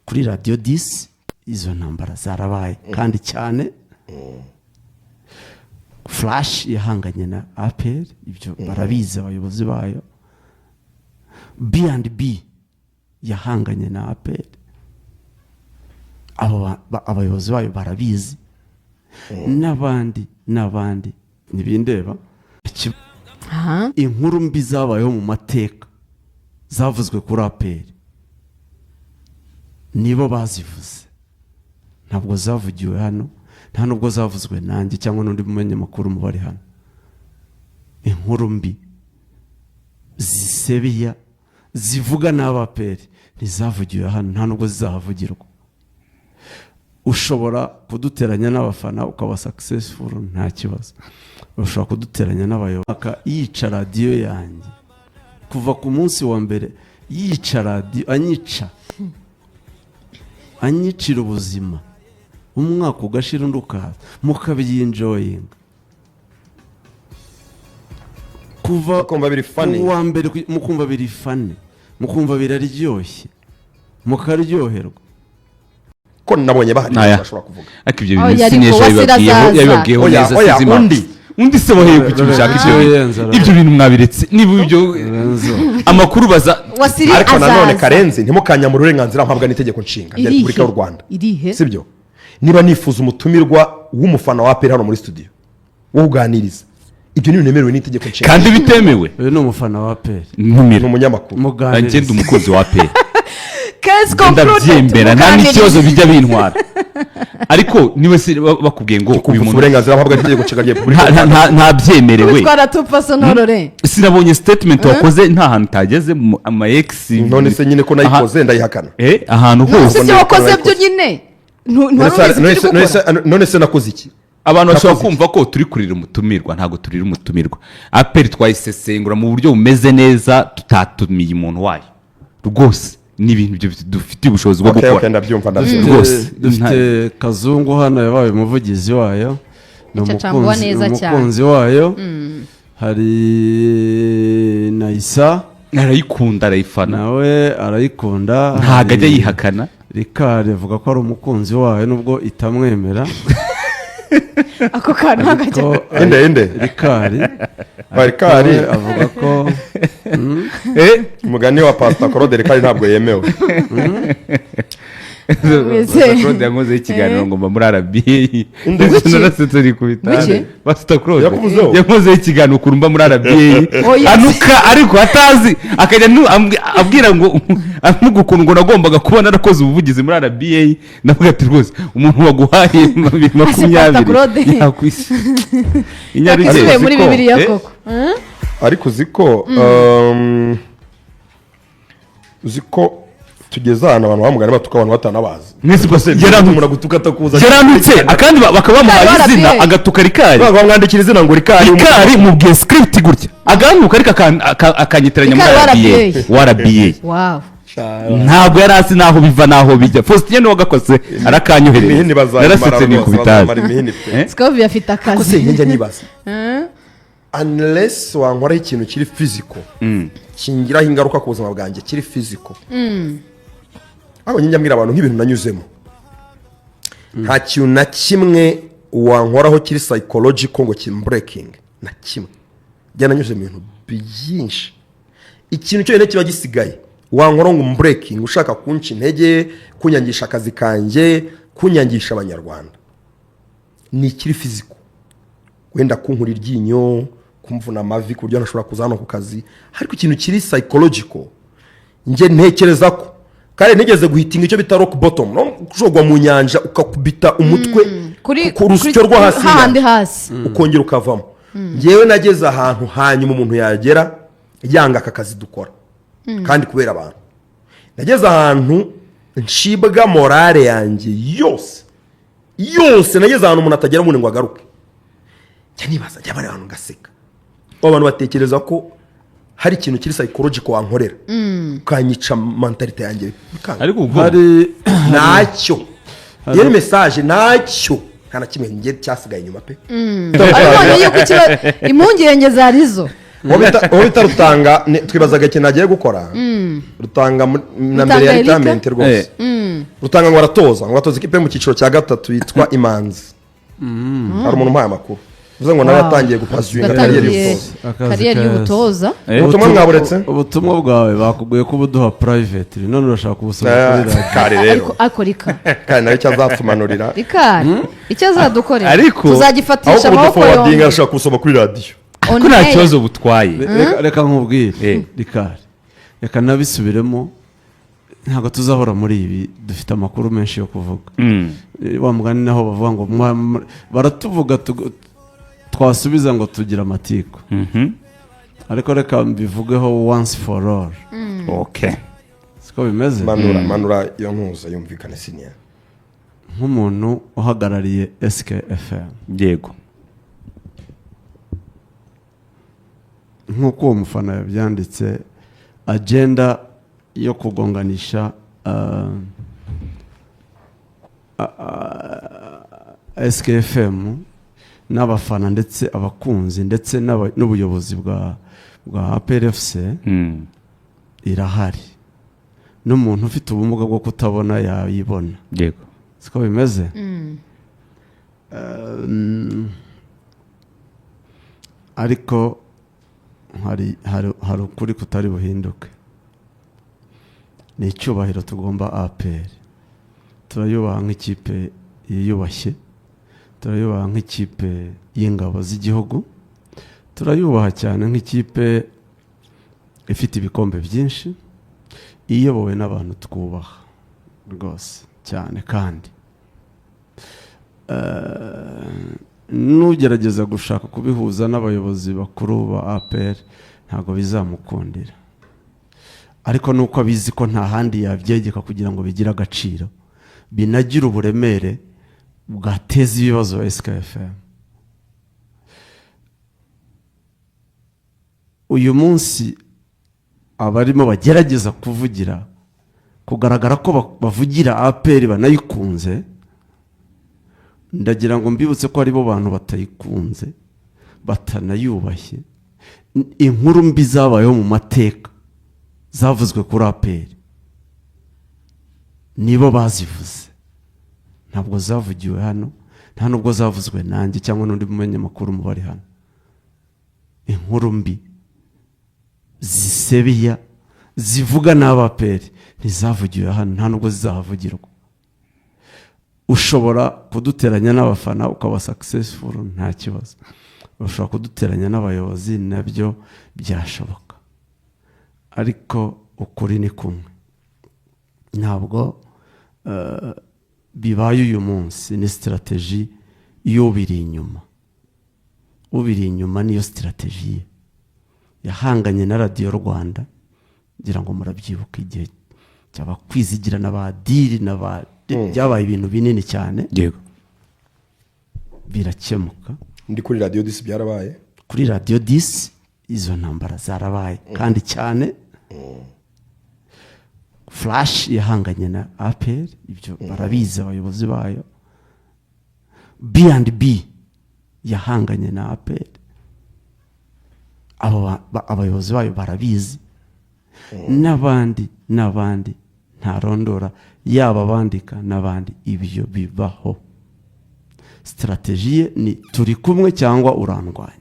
kuri radio 10 izo ntambara zarabaye kandi cyane. Flash yahanganye na APR, ibyo barabizi abayobozi bayo. B&B yahanganye na APR, abayobozi bayo barabizi. N'abandi nibindeba. Inkuru mbi zabayeho mu mateka zavuzwe kuri APR nibo bazivuze, ntabwo zavugiwe hano, nta nubwo zavuzwe nanjye cyangwa n'undi mumenyamakuru mubari hano. Inkuru mbi zisebiya zivuga n'APR ntizavugiwe hano, nta nubwo zizahavugirwa. Ushobora kuduteranya n'abafana ukaba successful, nta kibazo. Ushobora kuduteranya n'abayobozi yica radio yanjye kuva ku munsi wa mbere, yica radio, anyicira ubuzima. Umwaka ugashira undukaza mukabiyinjoyinga kuva kumva biri funny, wa mbere mukumva biri funny, mukumva biraryoshye, mukaryoherwa. ko nabonye bahari bashobora kuvuga ariko ibyo bintu sineje yabibabwiyeho neza sizima undi se boheye kucyushaka ibyo bintu mwabiretse niba ibyo amakuru baza. Ariko nanone Karenzi ntimukanya mu rurenganzira mpabwa n'itegeko nshinga rya Repubulika y'u Rwanda, sibyo? Niba nifuza umutumirwa w'umufana wa APR hano muri studio wo kuganiriza, ibyo ni nemerewe n'itegeko nshinga kandi bitemewe. Uyu ni umufana wa APR, n'umunyamakuru, agenda umukozi wa APR. ndabyembera nta n'ikibazo bijya bintwara. Ariko niwe se bakubwiye ngo uyu muntu uburenganzira mpabwa n'itegeko nshinga rya Repubulika nta byemerewe. twara tupfa sonorore sinabonye statement wakoze nta hantu tageze ama ex. None se nyine ko nayikoze ndayihakana ahantu hose se wakoze byo nyine none se nakoze iki? Abantu bashobora kumva ko turi kurira umutumirwa, ntago turira umutumirwa. APR twayisesengura mu buryo bumeze neza, tutatumiye umuntu wayo rwose. Ni ibintu dufite ubushobozi bwo gukora. Okay, ndabyumva rwose. Dufite Kazungu hano yabaye umuvugizi wayo, n'umukunzi wayo. Hari Naisa arayikunda, arayifana, nawe arayikunda, ntago ajya yihakana. Rikari avuga ko ari umukunzi wayo nubwo itamwemera. ako kantu hagajya inde Rikari avuga ko umugani wa Pastor Claude Rikari ntabwo yemewe. Claude yankoze ikiganiro ngo mba muri RBA narasetse ri kubitana. Pastor Claude yankoze ikiganiro kurumba muri RBA anuka ariko atazi akajya abwira ngo amugukuntu ngo nagombaga kuba narakoze ubuvugizi muri RBA. Navuga ati rwose umuntu waguhaye 20 yakwisi inyarije muri Bibiliya koko. Ariko ziko tugeze ahantu abantu bamugana batuka abantu batanabazi. Mwese bose yarantumura gutuka atakuza yaranutse akandi bakaba bamuhaye izina agatuka Rikari. Bamwandikira izina ngo Rikari mu bwe script gutya aganuka ariko akanyitiranya muri RBA. Wow. Ntabwo yarasi naho biva naho bijya. Faustin no wagakoze arakanyohereza. Narasetse ni kubitaza. Scovia afite akazi. Kose njya nibaza. Unless wankora ikintu kiri physical. Kingiraho ingaruka ku buzima bwanjye kiri physical. Abo njya mbwira abantu nk'ibintu nanyuzemo. Nta kintu na kimwe wankoraho kiri psychological ngo kimbreaking na kimwe. Njya nanyuze mu bintu byinshi. Ikintu cyo kiba gisigaye wankora ngo breaking ushaka kunca intege, kunyangisha akazi kanje, kunyangisha abanyarwanda. Ni kiri physical. Wenda kunkura iryinyo, kumvuna amavi ku buryo nashobora kuza hano ku kazi. Ariko ikintu kiri psychological nge ntekereza ko kare nigeze guhitinga icyo bita rock bottom, no kujogwa mu nyanja ukakubita umutwe ku rusyo rwo hasi ukongera ukavamo. Ngewe nageze ahantu hanyuma umuntu yagera yanga akazi dukora. Kandi kubera abantu nageze ahantu nshibwa morale yanjye yose nageze ahantu umuntu atagera mu ngo agaruke. Cyanibaza cyabari abantu ngaseka. Abantu batekereza ko hari ikintu kiri psychological wankorera kanyica mentality yanjye. Ariko ubwo nacyo yari message nacyo kana kimwe ngiye cyasigaye inyuma pe. Ariko yuko kiba impungenge zarizo wowe bita Rutanga twibazaga ikintu agiye gukora Rutanga na mbere ya retirement rwose Rutanga ngo aratoza ikipe mu cyiciro cya gatatu yitwa Imanzi hari umuntu umpaye amakuru uvuze ngo nawe yatangiye gupasiyinga kariyeri y'ubutoza ubutumwa mwaburetse ubutumwa bwawe bakuguye ko ubuduha private none urashaka kubusoma kuri radio ariko rika kandi nawe cyazatumanurira icyo azadukorera Ariko tuzagifatisha amaboko yombi arashaka kubusoma kuri radio ko nta kibazo butwaye reka nkubwire rikari reka nabisubiremo ntabwo tuzahora muri ibi dufite amakuru menshi yo kuvuga wa mugani naho bavuga ngo baratuvuga twasubiza ngo tugira amatiku ariko reka mbivugeho once for all okay siko bimeze manura iyo ntuza yumvikane senior nk'umuntu uhagarariye SKFM yego nk'uko uwo mufana yabyanditse agenda yo kugonganisha SKFM n'abafana ndetse abakunzi ndetse n'ubuyobozi bwa APRFC irahari n'umuntu ufite ubumuga bwo kutabona yayibona yego siko bimeze ariko hari ukuri kutari buhinduke ni icyubahiro tugomba APR turayubaha nk'ikipe yiyubashye turayubaha nk'ikipe y'ingabo z'igihugu turayubaha cyane nk'ikipe ifite ibikombe byinshi iyobowe n'abantu twubaha rwose cyane kandi nugerageza gushaka kubihuza n'abayobozi bakuru ba APR ntabwo bizamukundira ariko nuko abizi ko nta handi yabyegeka kugira ngo bigire agaciro binagira uburemere bwateza ibibazo SKFM uyu munsi abarimo bagerageza kugaragara ko bavugira APR banayikunze ndagira ngo mbibutse ko aribo bantu batayikunze batanayubashye inkuru mbi zabayeho mu mateka zavuzwe kuri APR nibo bazivuze ntabwo zavugiwe hano nta nubwo zavuzwe nanjye cyangwa n'undi munyamakuru mubari hano inkuru mbi zisebiya zivuga n'APR ntizavugiwe hano nta nubwo zizahavugirwa ushobora kuduteranya n'abafana ukaba successful nta kibazo ushobora kuduteranya n'abayobozi nabyo byashoboka ariko ukuri ni kumwe ntabwo bibaye uyu munsi ni strategy y'ubiri inyuma niyo strategy ye yahanganye na Radio Rwanda ngira ngo murabyibuka igihe cy'abakwizigira n'abadiri byabaye ibintu binini cyane yego birakemuka ndi kuri Radio 10 byarabaye kuri Radio 10 izo ntambara zarabaye kandi cyane Flash yahanganye na APR ibyo barabizi abayobozi bayo B&B yahanganye na APR abayobozi bayo barabizi n'abandi ntarondora yaba bandika n'abandi ibyo bibaho strategie ni turi kumwe cyangwa urandwanya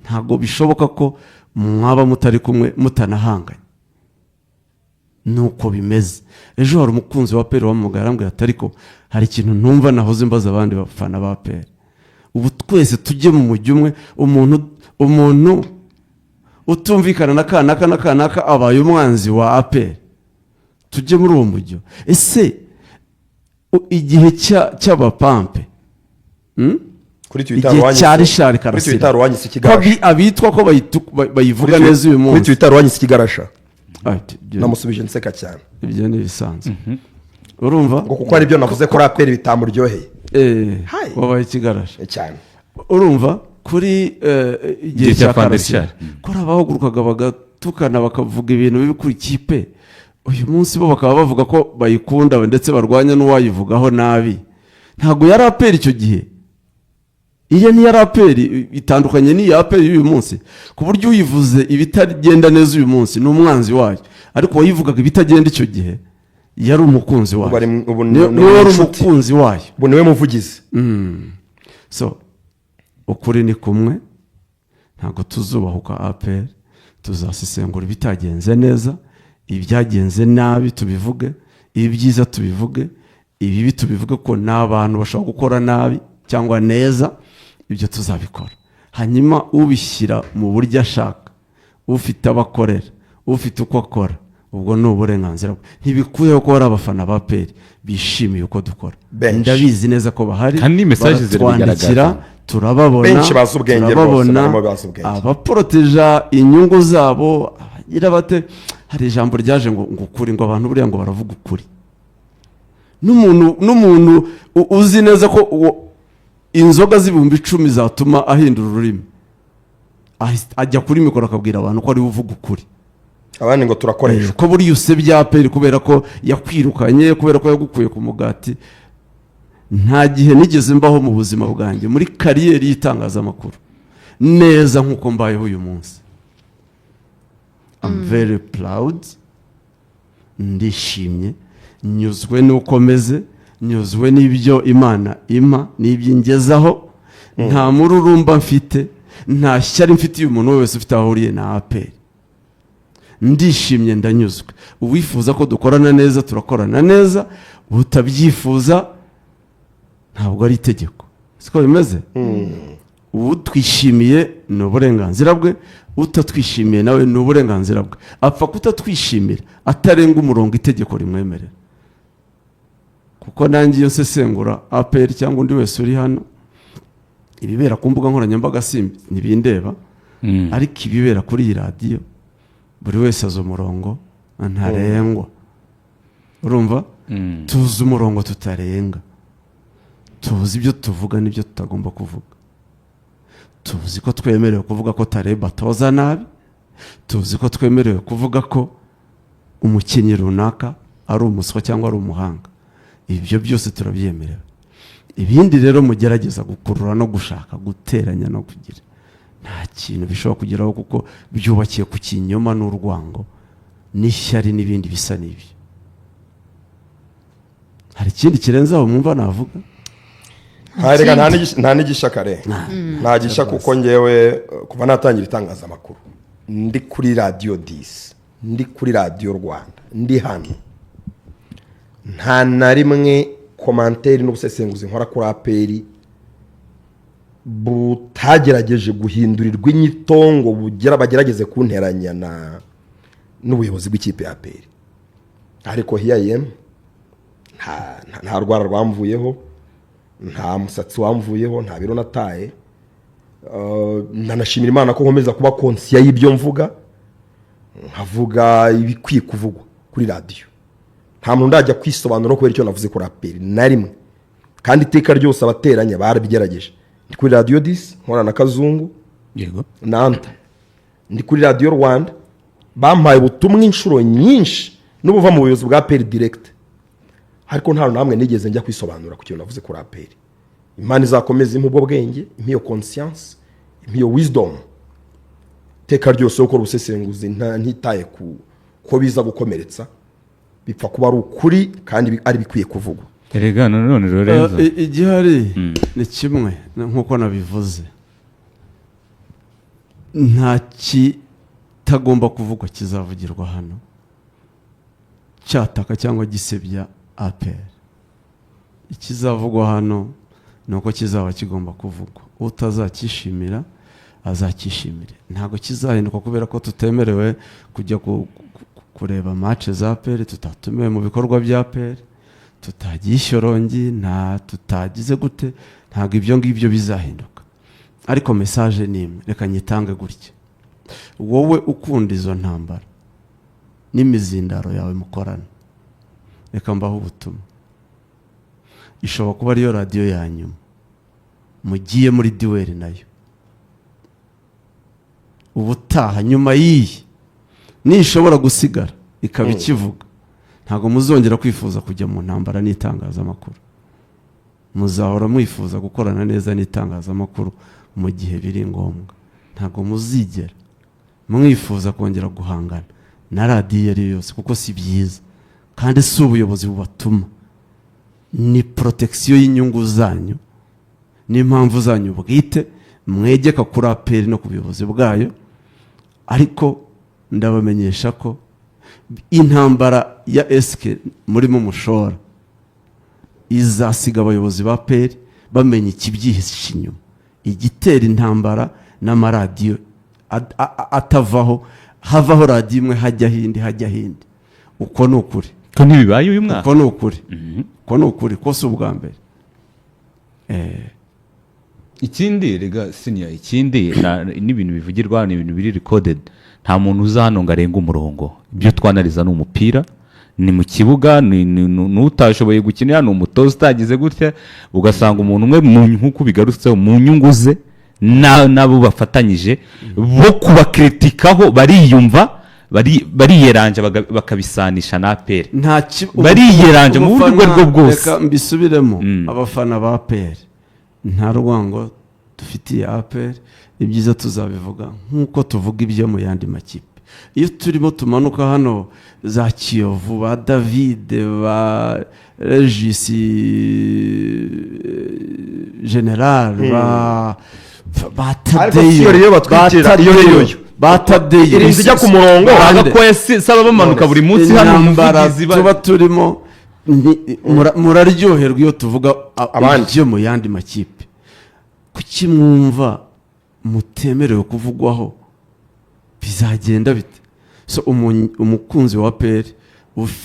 ntago bishoboka ko mwaba mutari kumwe mutanahanganye nuko bimeze ejo hari umukunzi wa APR wamugara arambwira ati ariko hari ikintu ntumva nahoze mbaza abandi bafana ba APR ubu twese tujye mu mujyi umwe umuntu utumvikana n'akanaka abaye umwanzi wa APR tujye muri uwo mujyi ese igihe cy'abapampe kuri Twitter cya Richard Karasira abitwa ko bayivuga neza uyu munsi kuri Twitter wanyise ikigarasha namusubije nseka cyane ibyo ni bisanzwe urumva ngo kuko ari byo navuze ko APR bitamuryoheye wabaye ikigarasha cyane urumva kuri igihe cya Karasira ko abahagurukaga bagatukana bakavuga ibintu bibi kuri kipe uyu munsi bo bakaba bavuga ko bayikunda ndetse barwanya n'uwayivugaho nabi ntabwo yari APR icyo gihe iyo niyo aperi itandukanye n'iyi aperi y'uyu munsi ku buryo uyivuze ibitagenda neza uyu munsi ni umwanzi wayo ariko wayivugaga ibitagenda icyo gihe yari umukunzi wayo niwe wari umukunzi wayo ubu niwe muvugizi. so ukuri ni kumwe ntabwo tuzubahuka aperi tuzasesengura ibitagenze neza ibyagenze nabi tubivuge ibyiza tubivuge ibibi tubivuge ko n'abantu bashobora gukora nabi cyangwa neza ibyo tuzabikora hanyuma ubishyira mu buryo ashaka ufite abakorera ufite uko akora ubwo ni uburenganzira bwe ntibikuyeho ko hari abafana ba peri bishimiye uko dukora ndabizi neza ko bahari baratwandikira turababona abaporoteja inyungu zabo abagira bate hari ijambo ryaje ngo ukuri ngo abantu buriya ngo baravuga ukuri n'umuntu uzi neza ko inzoga z'ibihumbi 10 zatuma ahindura ururimi ajya kuri mikoro akabwira abantu ko ari uvuga ukuri abandi ngo turakoresha ko buri usebya aperi kubera ko yakwirukanye kubera ko yagukuye ku mugati nta gihe nigeze mbaho mu buzima bwanjye muri kariyeri y'itangazamakuru neza nk'uko mbayeho uyu munsi. I'm very proud ndishimye nyuzwe n'uko meze nyuzwe n'ibyo Imana impa n'ibyingezaho nta mururumba mfite nta shyari mfitiye umuntu wese ufite aho uriye na aperi ndishimye ndanyuzwe uwifuza ko dukorana neza turakorana neza utabyifuza ntabwo ari itegeko siko bimeze utwishimiye ni uburenganzira bwe utatwishimiye nawe ni uburenganzira bwe apfa kutatwishimira atarenga umurongo itegeko rimwemerera kuko nanjye iyo nsesengura aperi cyangwa undi wese uri hano ibibera ku mbuga nkoranyambaga simbi ntibindeba ariko ibibera kuri iyi radiyo buri wese azi umurongo ntarengwa urumva tuzi umurongo tutarenga tuzi ibyo tuvuga n'ibyo tutagomba kuvuga tuzi ko twemerewe kuvuga ko Tareba toza nabi tuzi ko twemerewe kuvuga ko umukinnyi runaka ari umuswa cyangwa ari umuhanga ibyo byose turabyemerewe ibindi rero mugerageza gukurura no gushaka guteranya no kugira nta kintu bishobora kugeraho kuko byubakiye ku kinyoma n'urwango n'ishyari n'ibindi bisa n'ibyo hari ikindi kirenze aho mwumva navuga nta n'igisha kare nta gisha kuko ngewe kuva natangira itangazamakuru ndi kuri radiyo 10 ndi kuri radiyo Rwanda ndi hano nta na rimwe komanteri n'ubusesenguzi nkora kuri aperi butagerageje guhindurirwa inyitongo bagerageze kunteranya n'ubuyobozi bw'ikipe ya aperi ariko hiyayem nta rwara rwamvuyeho nta musatsi wamvuyeho nta biro nataye ndanashimira Imana ko nkomeza kuba konsiya y'ibyo mvuga nkavuga ibikwiye kuvugwa kuri radiyo nta muntu ndajya kwisobanura kubera icyo navuze kuri aperi na rimwe kandi iteka ryose abateranya barabigerageje ndi kuri radiyo 10 nkora na Kazungu yego nanta ndi kuri radiyo Rwanda bampaye ubutumwa inshuro nyinshi n'ubuva mu buyobozi bwa aperi direct ariko nta namwe nigeze njya kwisobanura ku kintu navuze kuri aperi Imana izakomeza impubwo bwenge impiyo conscience impiyo wisdom teka ryose ukora ubusesenguzi ntitaye ko biza gukomeretsa bipfa kuba ari ukuri kandi ari bikwiye kuvugwa erega none Lorenzo igihari ni kimwe nkuko nabivuze nta kitagomba kuvugwa kizavugirwa hano cyataka cyangwa gisebya aperi ikizavugwa hano nuko kizaba kigomba kuvugwa utazakishimira azakishimire ntago kizahinduka kubera ko tutemerewe kujya kureba match za aperi tutatumiwe mu bikorwa bya aperi tutagiye ishyorongi tutagize gute ntago ibyo ngibyo bizahinduka ariko message ni imwe reka nyitange gutya wowe ukunda izo ntambara n'imizindaro yawe mukorana reka mbaho ubutumwa ishobora kuba ariyo radiyo yanyuma mugiye muri duweri nayo ubutaha nyuma y'iyi nishobora gusigara ikaba ikivuga ntabwo muzongera kwifuza kujya mu ntambara n'itangazamakuru muzahora mwifuza gukorana neza n'itangazamakuru mu gihe biri ngombwa, ntabwo muzigera mwifuza kongera guhangana na radiyo iyo ari yo yose, kuko si byiza kandi si ubuyobozi bubatuma, ni protection y'inyungu zanyu n'impamvu zanyu bwite mwegeka kuri APR no ku buyobozi bwayo. Ariko ndabamenyesha ko intambara ya eske murimo mushora izasiga abayobozi ba APR bamenye ikibyihishe inyuma. Igitera intambara n'amaradiyo atavaho, havaho radiyo imwe hajya hindi. Uko ni ukuri, ko ntibibaye uyu mwaka, uko ni ukuri, uko ni ukuri, ko si ubwa mbere. Ikindi rega senior, ikindi n'ibintu bivugirwa, ni ibintu biri recorded, nta muntu uza hano ngo arenge umurongo. Ibyo twanariza ni umupira, ni mu kibuga, n'utashoboye gukinira, ni umutoza utagize gutya, ugasanga umuntu umwe nk'uko bigarutseho mu nyungu ze nabo bafatanyije bo kubakritikaho bariyumva, bariyeranja bakabisanisha na APR, bariyeranja mu buryo bwo bwose. Reka mbisubiremo, abafana ba APR nta rwango dufitiye APR, ibyiza tuzabivuga nk'uko tuvuga ibyo mu yandi makipe. Iyo turimo tumanuka hano za Kiyovu, ba David, ba Regis General, ba Tadeyo, Batadeyo irinzijya ku murongo agakoye saba bamanuka buri munsi hano muvugizi tuba turimo. Muraryoherwa iyo tuvuga abandi mu yandi makipe. Kuki mwumva mutemerewe kuvugwaho? Bizagenda bite? So umukunzi wa APR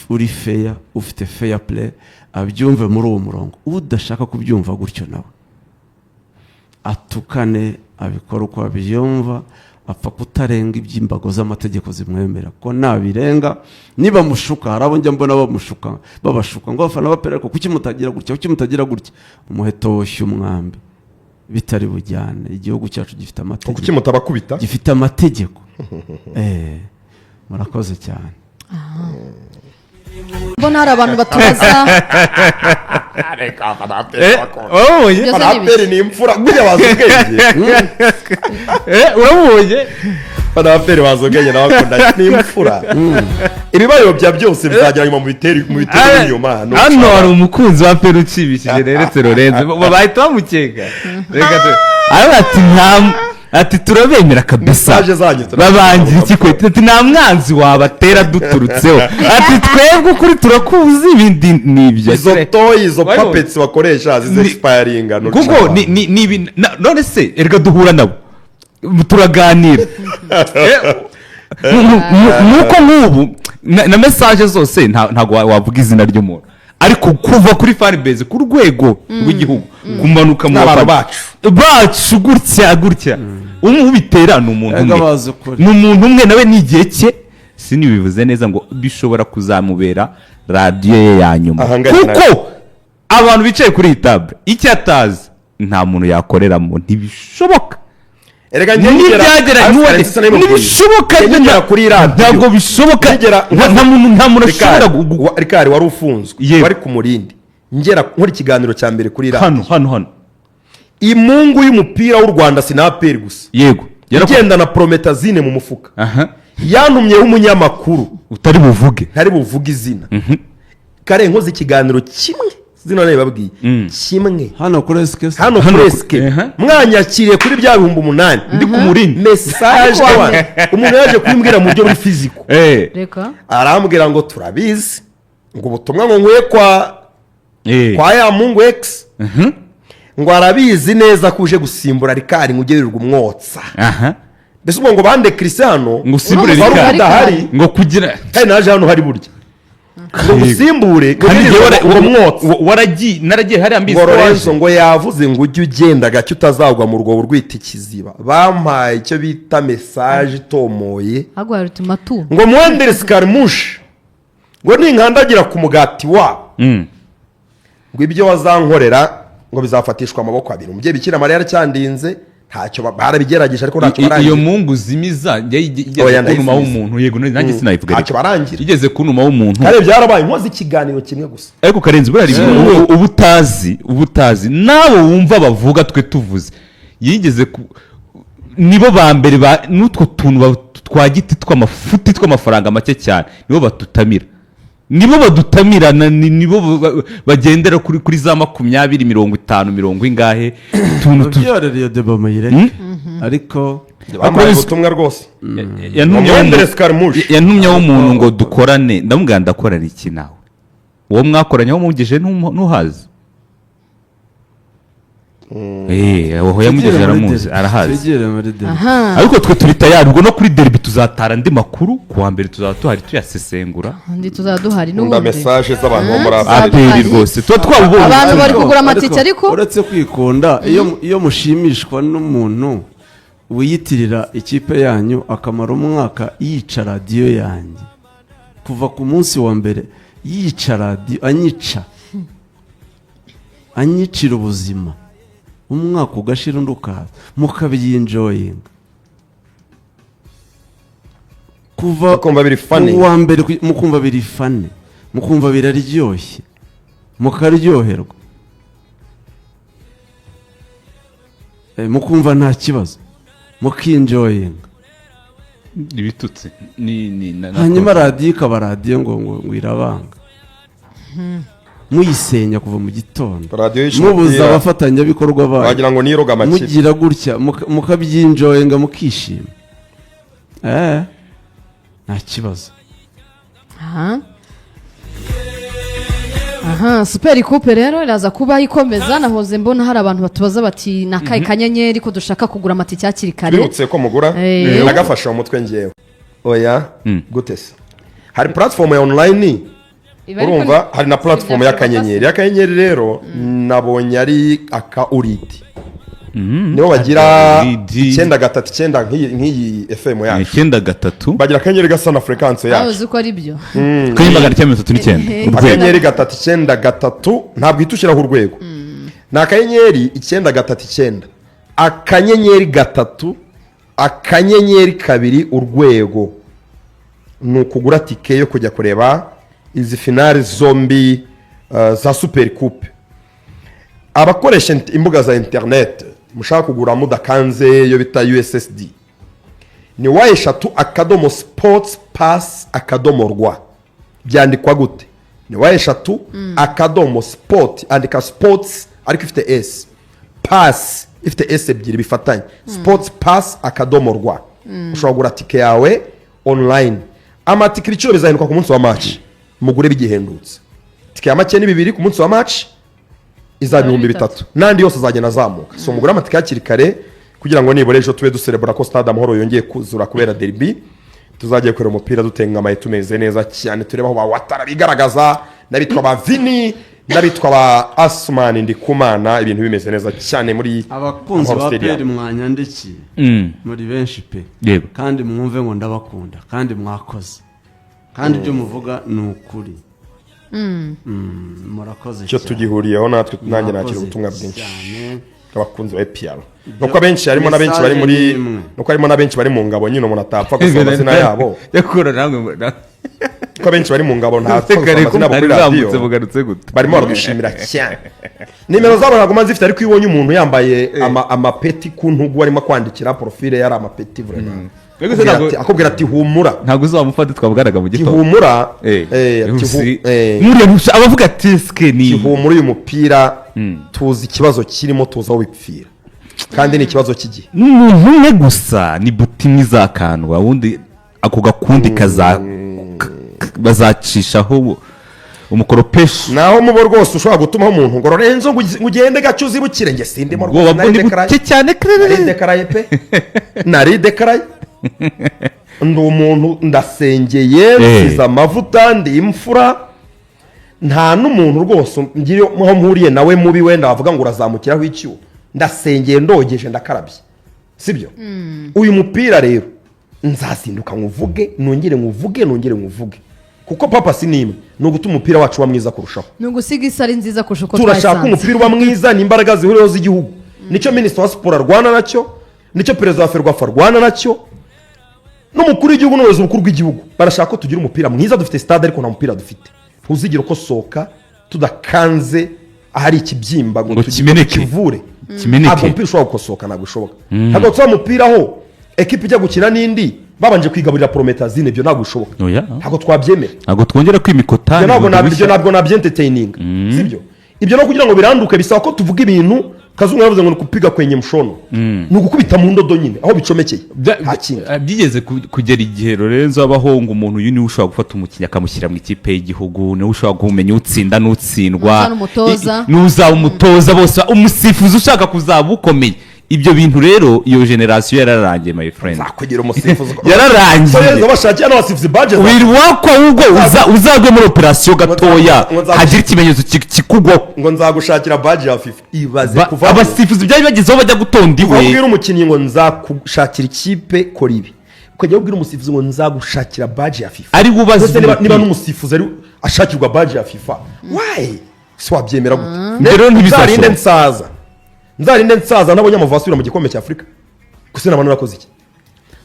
uri fair, ufite fair play, abyumve muri uwo murongo. Udashaka kubyumva gutyo nawe atukane, abikora uko abyumva, apfa kutarenga iby'imbago z'amategeko zimwemera. Ko nabirenga niba mushuka, harabo njya mbona babashuka ngo abafana ba APR ariko kuki mutagira gutya, kuki mutagira gutya, umuheto woshye umwambi bitari bujyane. Igihugu cyacu gifite amategeko, kuki mutabakubita, gifite amategeko. Murakoze cyane. Mbona hari abantu batubaza APR ni imfura burya bazogeye. Urabonye APR bazogeye n'abakunda ni imfura. Ibibayobya byose bizagira nyuma mu biteri inyuma. Hano hari umukunzi wa APR ukibishije reretse Lorenzo, bahita bamukeka. Reka ati turabemera kabisa, babangira iki kwete, ati nta mwanzi wabatera duturutseho, ati twebwe ukuri turakuzi, ibindi nibyo izo toy izo puppets bakoresha zize expiring kuko ni none se erega duhura nabo turaganira nuko nk'ubu na message zose ntago wavuga izina ry'umuntu, ariko kuva kuri fan base ku rwego rw'igihugu kumanuka mu bacu gutya umubitera n'umuntu umwe nawe n'igihe cye, sinibivuze neza ngo bishobora kuzamubera radiyo ye ya nyuma, kuko abantu bicaye kuri iyi table icyo atazi nta muntu yakoreramo, ntibishoboka. Erega ntibishoboka, ntabwo bishoboka, nta muntu ashobora Rikari wari ufunzwe wari ku Murindi, ngera nkora ikiganiro cya mbere kuri radio hano imungu y'umupira w'u Rwanda sinaperi gusa, yego yaragenda na Promethazine mu mufuka, yantumye umunyamakuru utari buvuge, ntari buvuge izina, kare nkoze ikiganiro kimwe zino nayo babwiye kimwe hano kuri SK, mwanyakiriye kuri bya 8,000 ndi ku Murindi, message umuntu yaje kumbwira mu buryo buri physical, reka arambwira ngo turabizi ngo ubutumwa ngo nkwiye kwa ya Mungu X, ngo arabizi neza kuje gusimbura Rikari ngugerirwa umwotsa. Mbese ngo bande Cristiano ngo simbure Rikari ngo kugira kandi naje hano hari burya ngo gusimbure ngo umwotsa naragiye hari ambizi Lorenzo ngo yavuze ngo ujye ugenda gake utazagwa mu rwobo rwita ikiziba. Bampaye icyo bita message itomoye agwa rutuma tu ngo Mwendere Skarmush ngo ninkandagira ku mugati wa ngo ibyo wazankorera ngo bizafatishwa amaboko abiri. Umubyeyi Bikira Mariya cyandinze ntacyo barabigerageje ariko ntacyo barangira. Iyo mungu zimiza igeze kunuma w'umuntu, yego nanjye sinayivuga, ntacyo barangira, igeze kunuma w'umuntu. kare byarabaye nkoze ikiganiro kimwe gusa, ariko Karenzi burari ubutazi nabo wumva bavuga twe tuvuze, yigeze nibo ba mbere n'utwo tuntu twa giti tw'amafuti tw'amafaranga make cyane, nibo batutamira, nibo badutamirana, nibo bagendera kuri za 20, 50, 50 ingahe tuntu byorereye de bamayire. Ariko bambaye ubutumwa rwose yantumye w'umuntu ngo dukorane, ndamubwira ndakorana iki nawe, uwo mwakoranye wo mugeje ntuhazi. Aho yamugeje aramuzi, arahazi. Ariko twe turi tayari, ubwo no kuri derby tuzatara andi makuru, kuwa mbere tuzaba tuhari tuyasesengura, ndi tuzaduhari n'ubundi message z'abantu bo muri APR rwose tuba twabubonye. Abantu bari kugura amatike, ariko uretse kwikunda, iyo mushimishwa n'umuntu wiyitirira ikipe yanyu akamara umwaka yica radiyo yanjye, kuva ku munsi wa mbere yica radiyo, anyicira ubuzima, umwaka ugashira undi ukaza, mukabyinjoyinga kuva uwa mbere, mukumva biri fane, mukumva biraryoshye, mukaryoherwa, mukumva nta kibazo, mukinjoyinga ibitutsi hanyuma radiyo ikaba radiyo ngo irabanga, muyisenya kuva mu gitondo, mubuza abafatanyabikorwa bayo, wagira ngo niroga amakiri, mugira gutya mukabyinjoyinga mukishima, nta kibazo. Super Coupe rero iraza kuba ikomeza. Nahoze mbona hari abantu batubaza bati nakaye kanyenyeri ko dushaka kugura amatike hakiri kare, twibutse ko mugura, nagafasha mu mutwe ngewe oya gute se, hari platform ya online, urumva hari na platform y'akanyenyeri rero nabonye ari aka uriti, nibo bagira 939 nk'iyi FM yacu 9 bagira akanyenyeri gasa na frequency yacu, uzi ko ari byo kayimbaga 39 akanyenyeri 993 ntabwo itushyiraho urwego, ni akanyenyeri 939 akanyenyeri 3 akanyenyeri 2 urwego, ni ukugura tike yo kujya kureba izi finale zombi za Super Coupe. Abakoresha imbuga za internet mushaka kugura mudakanze yo bita USSD, ni wa3 akadomo sports pass akadomo rwa, byandikwa gute, ni wa3 akadomo sport, andika sports ariko ifite s, pass ifite s ebyiri bifatanye, sports pass akadomo rwa, ushobora kugura tike yawe online. Amatike icyo bizahinduka ku munsi wa match, mugure bigihendutse, tike ya make ni 2 ku munsi wa match izaba 3,000, nandi yose azagenda azamuka. So mugura amatike hakiri kare kugira ngo nibore ejo tube duserebura ko Stade Amahoro yongeye kuzura kubera derby, tuzagiye kureba umupira dutenga amaye tumeze neza cyane, tureba aho Watara bigaragaza, nabitwa ba Vini, nabitwa ba Asman Ndikumana, ibintu bimeze neza cyane muri abakunzi ba APR mwanyandikiye muri benshi pe, kandi mwumve ngo ndabakunda kandi mwakoze, kandi ibyo muvuga ni ukuri. Murakoze cyo tugihuriyeho natwe, nanjye nakira ubutumwa bwinshi abakunzi ba APR, nuko abenshi harimo na benshi bari muri, nuko harimo na benshi bari mu ngabo, nyine umuntu atapfa gusoma amazina yabo, yakora namwe ko benshi bari mu ngabo nta amazina kuri radio, barimo baradushimira cyane. Nimero zabo ntabwo manzi ifite, ariko ibonye umuntu yambaye amapeti ku ntugu arimo kwandikira profile yari amapeti vraiment, akubwira ati humura, ntabwo uzamufata twabwaraga mu gitondo, humura abavuga ati ske ni humura, uyu mupira tuzi ikibazo kirimo, tuzi aho bipfira, kandi ni ikibazo kigiye n'umuntu umwe gusa, ni butini zakanwa, wundi ako gakundi bazacishaho umukoropesho, naho mubo rwose ushobora gutumaho umuntu ngo Lorenzo ngugende gacu zibukire, nge sindimo rwose nari cyane dekaraye pe nari dekaraye ndi umuntu ndasengeye, nsize amavuta, ndi imfura, nta n'umuntu rwose ngire aho mpuriye nawe mubi wenda wavuga ngo urazamukiraho icyuho, ndasengeye ndogeje ndakarabye, sibyo? Uyu mupira rero nzazinduka nkuvuge, nongere nkuvuge, kuko papa sinimwe no gutuma umupira wacu wa mwiza kurushaho, no gusiga isari nziza kurusha uko turashaka umupira wa mwiza, ni imbaraga zihuriyeho z'igihugu, nicyo minisitiri wa siporo arwana nacyo, nicyo perezida wa ferwafa arwana nacyo, n'umukuru w'igihugu n'ubuyobozi bukuru bw'igihugu barashaka ko tugira umupira mwiza. Dufite stade ariko nta mupira dufite. Ntuzigire ukosoka tudakanze ahari ikibyimba ngo kivure. Ntabwo umupira ushobora gukosoka, ntabwo bishoboka. Ntabwo tuba umupira aho ekipa ijya gukina n'indi babanje kwigaburira prometazine, ibyo ntabwo bishoboka. Ntabwo twabyemera, ntabwo twongera kwimikotani, ntabwo nabyentertaininga, sibyo? Ibyo no kugira ngo biranduke bisaba ko tuvuga ibintu Kazungu yavuze ngo ni kupiga kwenye mshono, ni ugukubita mu ndodo nyine aho bicomekeye. Byigeze kugera igihe Lorenzo abahonga umuntu uyu niwe ushobora gufata umukinnyi akamushyira mu ikipe y'igihugu, niwe ushobora kumenya utsinda n'utsindwa, n'uzaba umutoza, bose umusifuzi ushaka kuzaba ukomeye. Ibyo bintu rero iyo generation yararangiye my friend, zakugira umusifuzi yararangiye. Soyezo bashakiye n'abasifuzi badge wirwakwa ubwo uzagwe muri operation gatoya hagira ikimenyetso kikugwaho ngo nzagushakira badge ya FIFA. Ibaze kuva abasifuzi byari bagezeho bajya gutonda iwe, ubwira umukinnyi ngo nzagushakira ikipe kora ibi, ukajya ubwira umusifuzi ngo nzagushakira badge ya FIFA, ari bubaze niba n'umusifuzi ari ashakirwa badge ya FIFA. Why so wabyemera gute? Rero ntibizarinde nzarinde nsaza nabonye amavubi asubira mu gikombe cya Afurika, gusa n'abantu nakoze iki?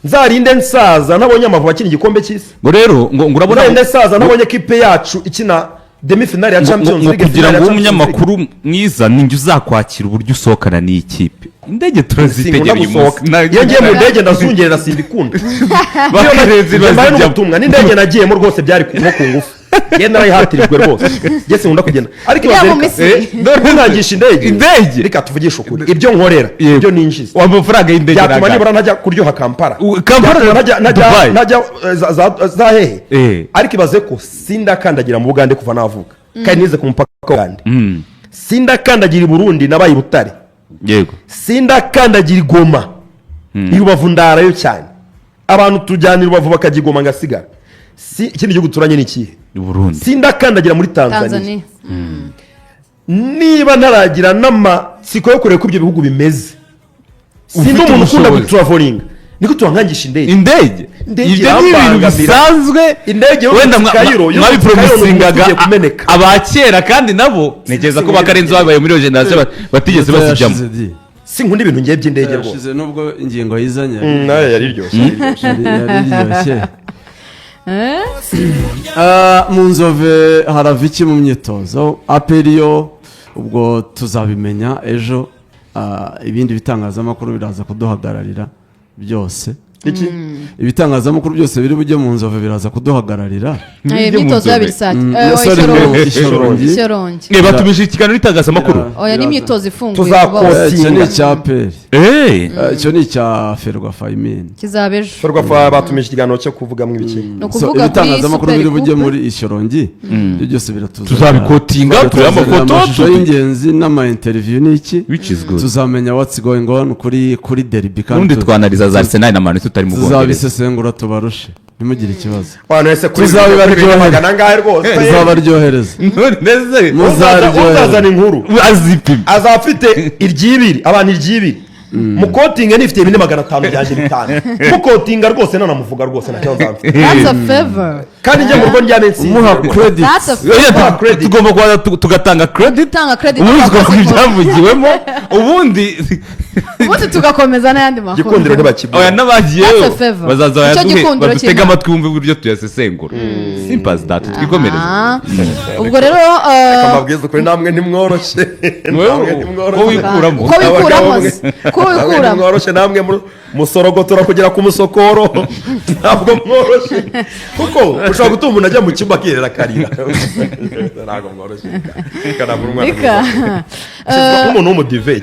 Nzarinde nsaza nabonye amavubi akina igikombe cy'isi, ngo rero ngo urabona nzarinde nsaza nabonye kipe yacu ikina demi finale ya Champions League. Kugira ngo umunyamakuru mwiza ninjye uzakwakira uburyo usohokana n'iyi kipe. Indege turazitegera uyu munsi, iyo ngiye mu ndege ndazungerera simbikunda. Bakarezi n'ubutumwa n'indege nagiyemo rwose byari nko ku ngufu, genda narayihatirijwe rwose, ngese nkunda kugenda. Ariko ntangisha indege, reka tuvugishe ukuri, ibyo nkorera ibyo ninjiza wa mafaranga y'indege byatuma nibura ntajya kuryoha Kampala najya za hehe. Ariko ibaze ko sindakandagira mu Bugande kuva navuka, kandi nize ku mupaka wa Uganda. Sindakandagira i Burundi nabaye i Butare, yego sindakandagira i Goma, i Rubavu ndarayo cyane. Abantu tujyana i Rubavu bakajya i Goma ngasigara. Ikindi gihugu turanye ni ikihe? Burundi. Sindakandagira muri Tanzania. Niba ntaragira n'amatsiko yo kureba ko ibyo bihugu bimeze, sindi umuntu ukunda gutravelinga, niko tuhangisha indege. Indege ibintu bisanzwe, wenda mwabipromisingaga abakera, kandi nabo ntekereza ko bakarenze babaye muri iyo generation batigeze basijyamo. Sinkunda ibintu ngiye by'indege rwose. Yashize nubwo ingingo yizanye nayo yari iryoshye. Mu Nzove harava iki mu myitozo? Aperiyo ubwo tuzabimenya ejo. Ibindi bitangazamakuru biraza kuduhagararira byose. Ibitangazamakuru byose biri bujye mu Nzove biraza kuduhagararira. Imyitozo y'abisaki Ishorongi batumije ikiganiro itangazamakuru. Oya ni imyitozo ifunguye. Tuzakotinga ni icyaperi, icyo ni icya Ferwafa imini kizabejo. Ferwafa batumije ikiganiro cyo kuvugamo ibiki. Ibitangazamakuru biri bujye muri Ishorongi ibyo byose biratuza. Tuzabikotinga turi amafoto y'ingenzi n'ama interview n'iki, bicizwe tuzamenya what's going on kuri derby, kandi twanaliza za Arsenal na Man tutari mu Bwongereza. Tuzabisesengura tubarushe, ntimugire ikibazo. Wese kuri tuzabibaryohereza ngahe rwose, tuzabaryohereza. Muzazana inkuru azafite iryibiri, abantu iryibiri mukotinga nifite 500 byanjye bitanu mukotinga rwose nanamuvuga rwose nacyo nzamfite. That's a favor. Kandi njye mu rugo njyanensi umuha credit. Tugomba kuba tugatanga credit, ubundi ibyavugiwemo, ubundi tugakomeza n'ayandi makuru. Gikundiro n'abakibu oya n'abagiye bazaza badutega amatwi bumve uburyo tuyasesengura. Simple as that, twikomereze. Ubwo rero amabwizo kuri namwe ntimworoshye, ko wikuramo mworoshye namwe musorogotora kugera ku musokoro, ntabwo mworoshye kuko ushobora gutuma umuntu ajya mu cyumba akirera akarira. Ntabwo mworoshye kana muri mwana umuntu w'umudive.